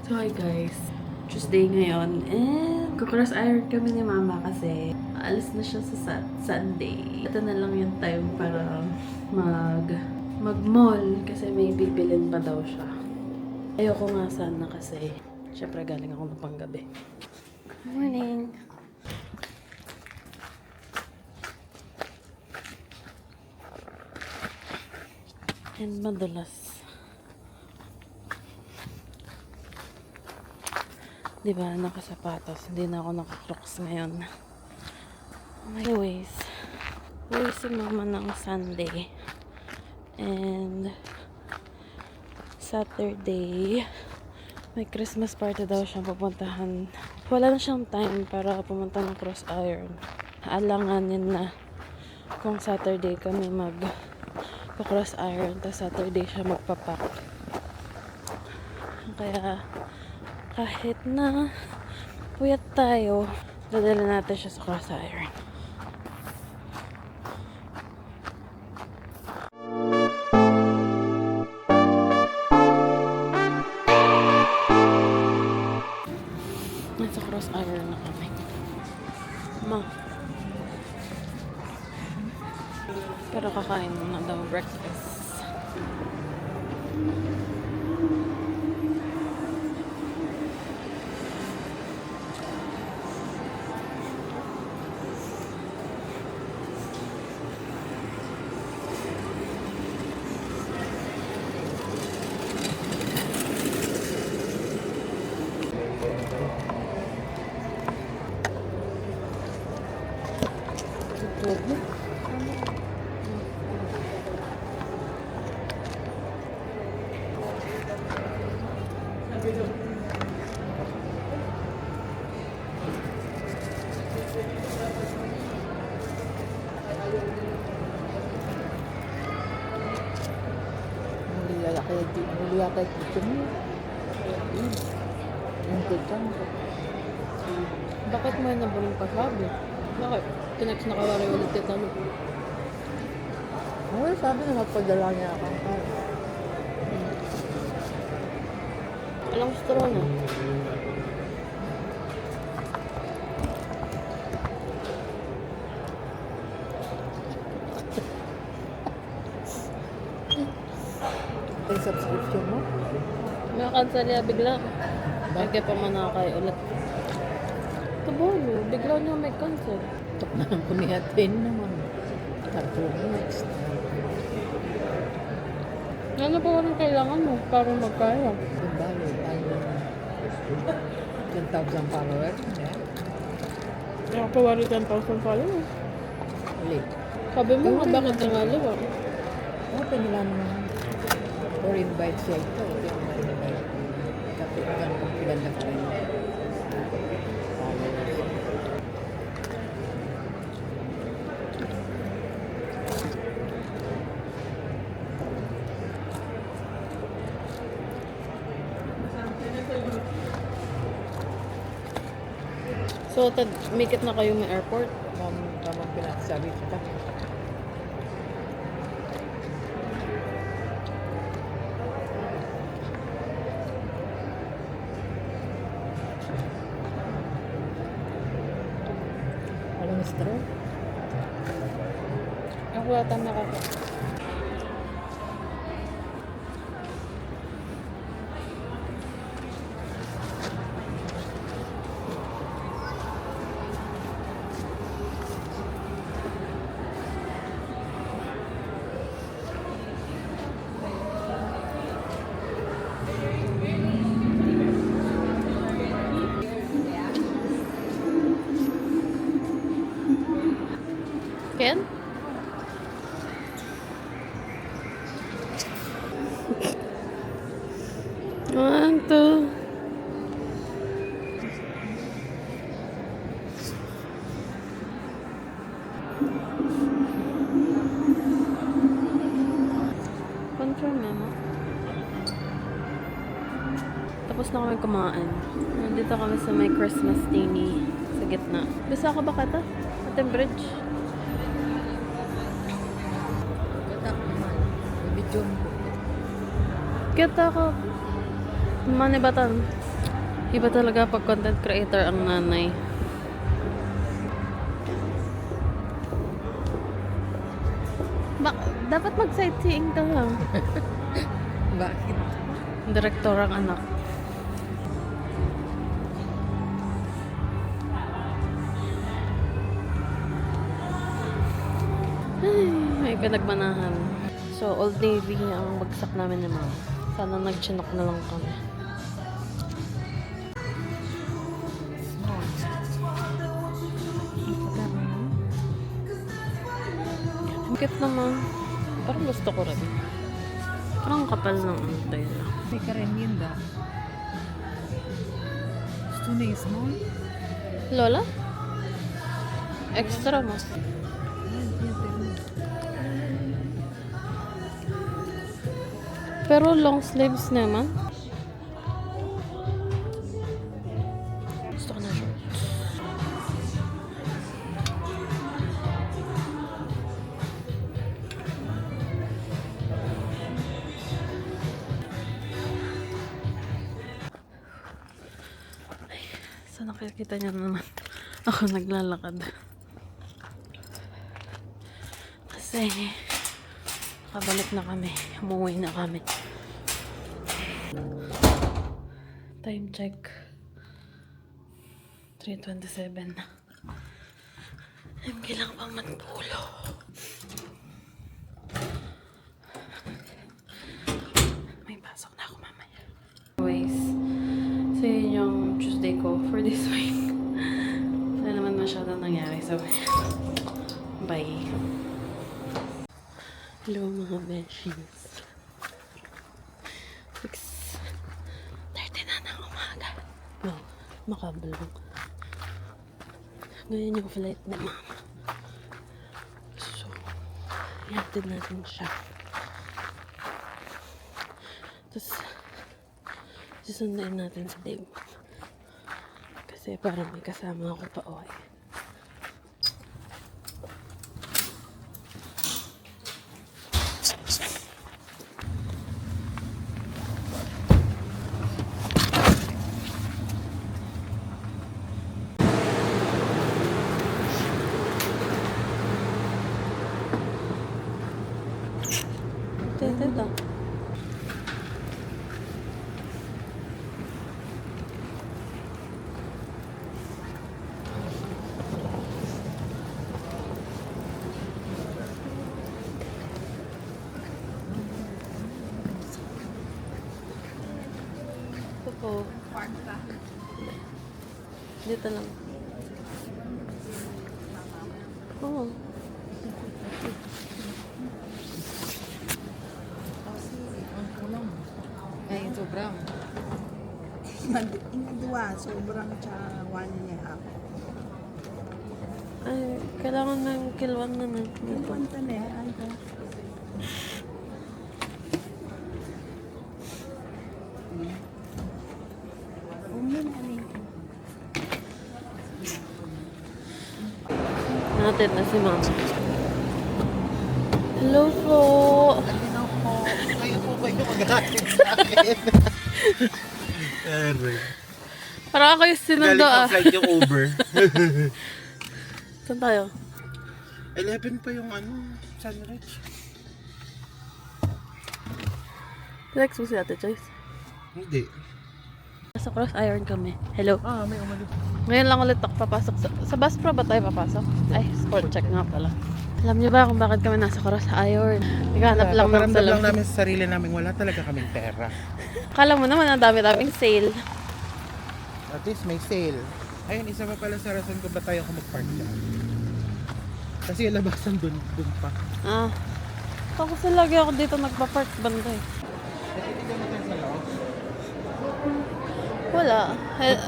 So hi guys, Tuesday ngayon and kukross iron kami ni mama kasi aalis na siya sa Sunday. Ito na lang yung time para mag-mall kasi may bibilin pa daw siya. Ayoko nga sana kasi syempre galing ako ng panggabi. Morning! And madulas. Diba, nakasapatos. Hindi na ako naka-crocs ngayon. Anyways, uwi si mama ng Sunday. And Saturday, may Christmas party daw siyang pupuntahan. Wala na siyang time para pumunta ng cross iron. Alanganin na kung Saturday kami cross iron, tapos Saturday siya magpapak. Kaya kahit na puyat tayo, dadala natin siya sa cross iron. Nasa cross iron na kami. Ma. Pero kakain muna daw breakfast. Huli yata yung kitchen mo. Yung kitchen ko. Bakit mo na bulong pasabi? Bakit? Tinext na kawari ulit kita mo. Ano sabi na magpadala niya ako. Alang straw na. Yung subscription mo? May cancel niya bigla. Bakit pa manakay ulit? Kabolo, bigla niya may cancel. Tok na lang kumihatin naman. Tatlo next. Ano pa walang kailangan mo para magkaya? Yung balo, 10,000 followers. Yeah. Kaya pa wari 10,000 followers. Ulit. Sabi mo nga bakit ka nga liwa? Open nila naman. Or invite siya ito. Hindi ako ma-invite. Kapit ka naman kilala ka rin. Followers. So, mikit na kayo may airport? Tamang pinasabi kita. Alam mo straw? Ako yata nakaka... Ken? One, two. Confirm memo. Tapos na kami kumain. Nandito kami sa may Christmas thingy sa gitna. Bisa ka ba kata? Ating bridge. Katak naman. May video mo. Kita ko. Manibatan. Iba talaga pag content creator ang nanay. Dapat mag-sightseeing ka ha. Bakit? Direktor ang anak. Ay, may pinagmanahan. So, Old Navy ang bagsak namin ni Mama. Sana nag-chinok na lang kami. Ang cute naman. Parang gusto ko rin. Parang kapal ng antay na. May karendienda. Gusto na yung small? Lola? Extra mo. Pero long sleeves naman. Gusto ko na shorts. So nakikita niyo naman ako naglalakad. Kasi kabalik na kami. Umuwi na kami. Time check. 3:27 na. Kailangan pang matulog. May pasok na ako mamaya. Anyways, so yun yung Tuesday ko for this week. Wala naman masyadong nangyari. So, bye. Hello mga beshies. 6:30 na ng umaga. Wow, makabalong. Ngayon yung flight ni Mama. So, ihatid natin siya. Tapos, susunduin natin si Dave. Kasi parang may kasama ako pa uwi. Ito. Ito po. Dito lang. Oo. Ay, sobrang. Yung dua, sobrang siya 1.5. Ay, kailangan ng kilwan na na. Yung kwanta na yan, ano? Natin na si Mama. Hello po. Hello po. Kayo po ba yung mag-aatid sa akin? Aray. Parang ako yung sinundo Galing pa flight yung Uber. Saan tayo? 11 pa yung ano, Sunridge. Lex mo si Ate Joyce. Hindi. Nasa Cross Iron kami. Hello. May umalis. Ngayon lang ulit ako papasok. Sa bus pro ba tayo papasok? Ay, sport check nga pala. Alam niyo ba kung bakit kami nasa Cross Iron? Naghanap lang ng Paparamdam lang salamin. namin sa sarili namin, wala talaga kaming pera. Kala mo naman ang dami-daming sale. At least may sale. Ayun, isa pa pala sa rason kung ba tayo ako mag-park dyan. Kasi yung labasan dun pa. Ah. Ako kasi lagi ako dito nagpa-park banda eh. Natitigyan mo tayo sa loob? Wala.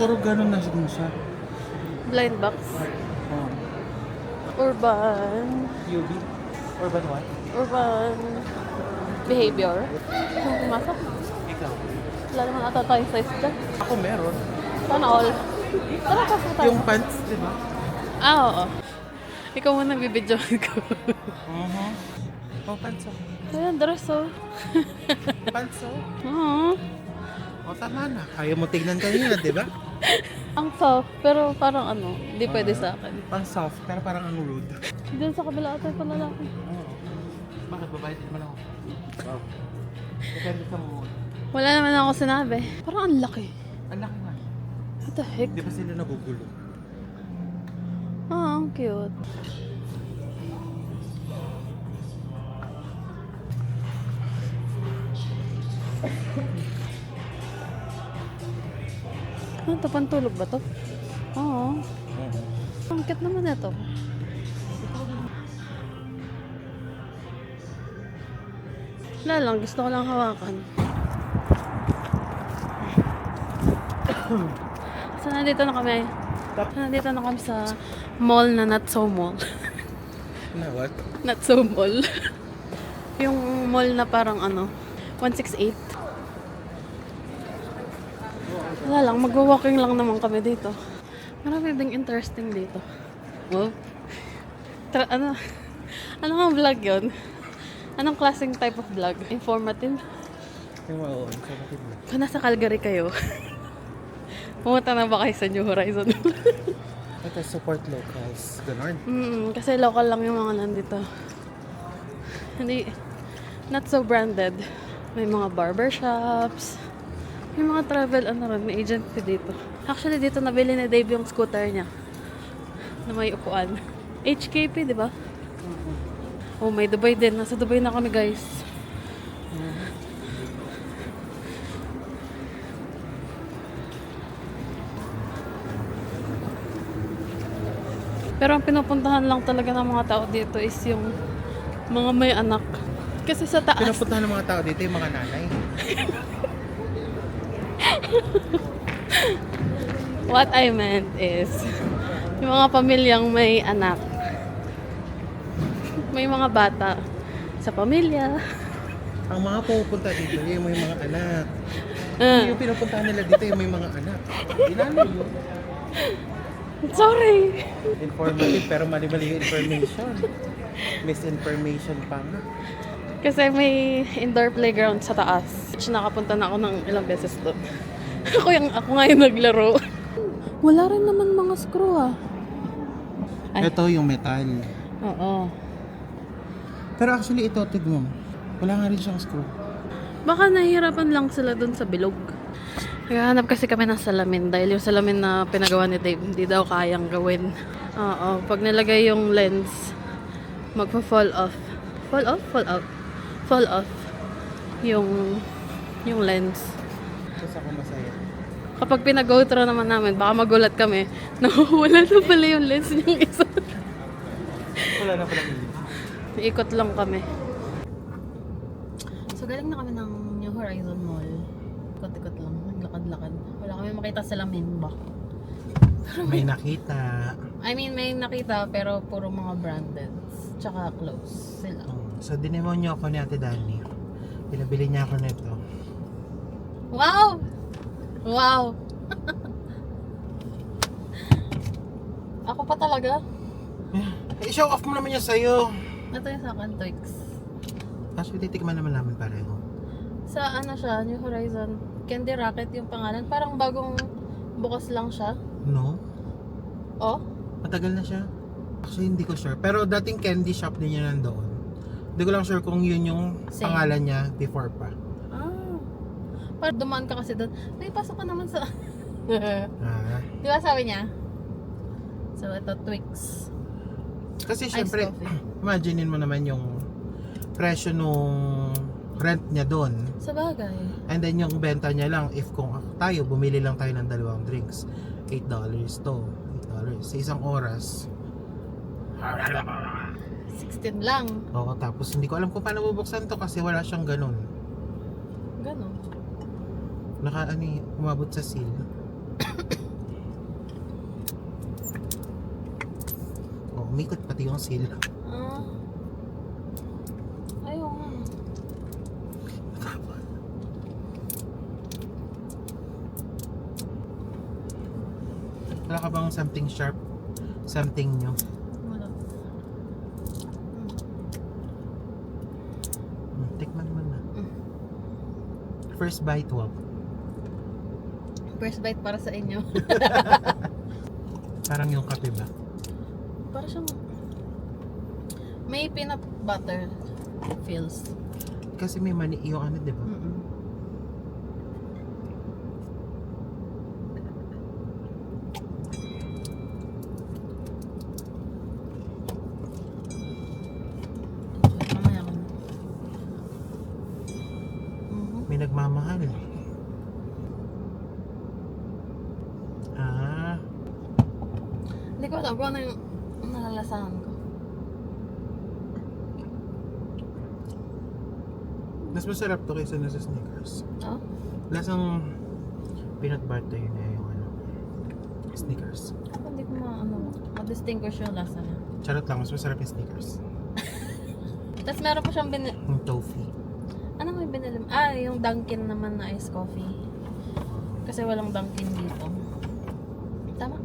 Puro ganun na siya. Blind box. Oh. Urban. UB? Urban what? Urban behavior. Kung pumasok, Ikaw. wala naman ata tayong size dyan. Ako meron. Sana all. Tara, pasok tayo. Yung pants, di ba? Ah, oo. Ikaw muna bibidyohan ko. Oh, pants oh. Ayan, dress oh. Pants oh. Oo. O tama na. Ayaw mo tignan kanina, di ba? Ang soft, pero parang ano, hindi pwede sa akin. Pang soft, pero parang ang rude. Diyan sa kabila ata yung lalaki. Oo. Bakit babayad din mo lang ako? Wow. Depende sa mood. Wala naman ako sinabi. Parang ang laki. Ang laki nga. What the heck? Di ba sila nagugulo? Ah, ang cute. Ano to? Pantulog ba to? Oo. Ang cute naman ito. Wala lang, gusto ko lang hawakan. So, nandito na kami. Nandito na kami sa mall na not so mall. Na what? Not so mall. Yung mall na parang ano, 168. Wala lang, mag-walking lang naman kami dito. Marami ding interesting dito. Wow. Ano nga vlog yun? Anong klaseng type of vlog? Informative? Yung oo, informative na. Kung nasa Calgary kayo, pumunta na ba kayo sa New Horizon? Ito, support locals. Ganon. Kasi local lang yung mga nandito. Hindi, not so branded. May mga barbershops, may mga travel, ano rin, may agency dito. Actually, dito nabili ni Dave yung scooter niya na may upuan. HKP, di ba? Oh, may Dubai din. Nasa Dubai na kami, guys. Pero ang pinupuntahan lang talaga ng mga tao dito is yung mga may anak. Kasi sa taas, Pinapuntahan ng mga tao dito yung mga nanay. what I meant is yung mga pamilyang may anak. May mga bata sa pamilya. Ang mga pupunta dito, yung may mga anak. Ah, Yung pinupuntahan nila dito, yung may mga anak. Inano yun? sorry. Informative pero mali-mali yung information. Misinformation pa nga. Kasi may indoor playground sa taas. Nakapunta na ako ng ilang beses doon. ako nga yung naglaro. Wala rin naman mga screw ah. Ay. Ito yung metal. Oo. Pero actually ito, tignan mo. Wala nga rin siyang screw. Baka nahihirapan lang sila doon sa bilog. Naghahanap kasi kami ng salamin dahil yung salamin na pinagawa ni Dave hindi daw kayang gawin. Oo. Pag nilagay yung lens, magpa-fall off. Fall off? Fall out. Fall off. Yung lens. Kasi ako masaya. Kapag pinag-go through naman namin, baka magulat kami. Wala na pala yung lens niyong isa. Wala na pala hindi. Ikot lang kami. So, galing na kami ng New Horizon Mall. Ikot-ikot lang. Naglakad-lakad. Wala kami makita sa lamin ba? May nakita. I mean, may nakita pero puro mga branded. Tsaka clothes sila. So dinemonyo ako ni Ate Dani. Pinabili niya ako nito. Wow! Wow! Ako pa talaga. I-show off mo naman yan sa'yo. Ito yung sa akin, Twix. Actually, tikman naman namin pareho. Sa ano siya, New Horizon. Candy Rocket yung pangalan. Parang bagong bukas lang siya. No? Oh? Matagal na siya. Actually, hindi ko sure. Pero dating candy shop din niya nandoon. Hindi ko lang sure kung yun yung Same. pangalan niya before pa. Ah. Parang dumaan ka kasi doon. May pasok ka naman sa... Ah. Di ba sabi niya? So, ito, Twix. Kasi Iced syempre, coffee. imaginein mo naman yung presyo nung rent niya doon. Sa bagay. And then yung benta niya lang, if kung tayo, bumili lang tayo ng dalawang drinks. $8 to. $8 sa isang oras. 16 lang. Oo, tapos hindi ko alam kung paano bubuksan to kasi wala siyang ganun. Ganon. Umabot sa seal. Oh, umikot pati yung seal. Ah. Ayaw nga. Wala ka bang something sharp? Something new? Wala. Tikman mo na. Mm. First bite, wow. First bite para sa inyo. Parang yung kape ba? Para siyang may peanut butter feels. Kasi may mani yung ano, di ba? Mm-mm. Mamaya ko na. May nagmamahal. Ah, Hindi ko alam kung ano yung nalalasahan ko. mas masarap to kaysa nasa Snickers. Oh? Lasang peanut butter yun eh, yung ano, Snickers. Ako hindi ko ma-distinguish yung lasa niya. Charot lang, mas masarap yung Snickers. Tapos meron pa siyang Yung toffee. ano may binili? Yung Dunkin naman na iced coffee. Kasi walang Dunkin dito. Tama?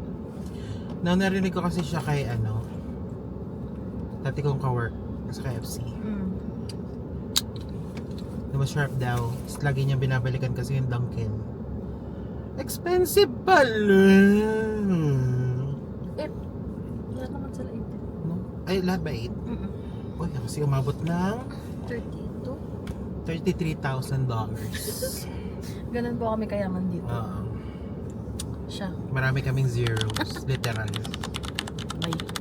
Narinig ko kasi siya kay ano, dati kong ka-work sa KFC. Mm. Na masarap daw. Tapos lagi niyang binabalikan kasi yung Dunkin. Expensive pala! Lahat naman sila 8. No? Ay, lahat ba 8? Mm-mm. Uy, kasi umabot ng 32. $33,000. Ganun po kami kayaman dito. Oo. Siya. Marami kaming zeros, literal. Bye.